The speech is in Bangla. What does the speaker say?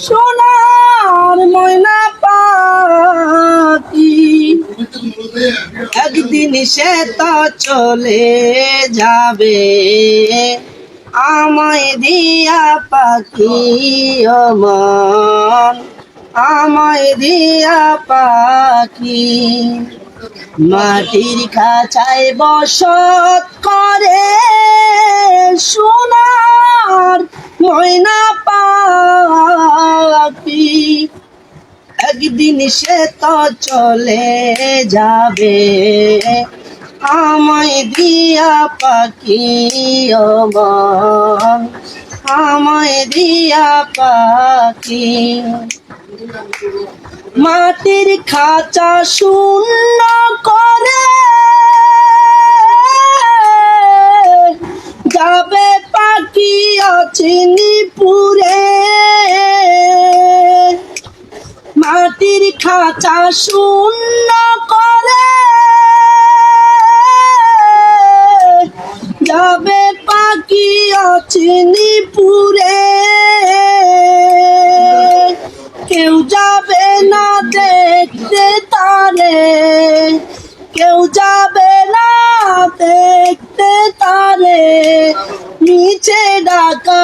সোনার ময়না পাখি একদিন সে তো চলে যাবে আমায় দিয়া পাখি ও মন আমায় দিয়া পাখি মাটির খাঁচায় বসত করে সোনার ময়না পাখি একদিন সে তো চলে যাবে আমায় দিয়া পাখি ও মন আমায় দিয়া পাখি মাটির খাঁচা শূন্য করে যাবে পাখি অচিনিপুরে মাটির খাঁচা শূন্য করে যাবে পাখি অচিনিপুরে কেউ যাবে না দেখতে তারে কেউ যাবে না দেখতে তারে নিচে ডাকা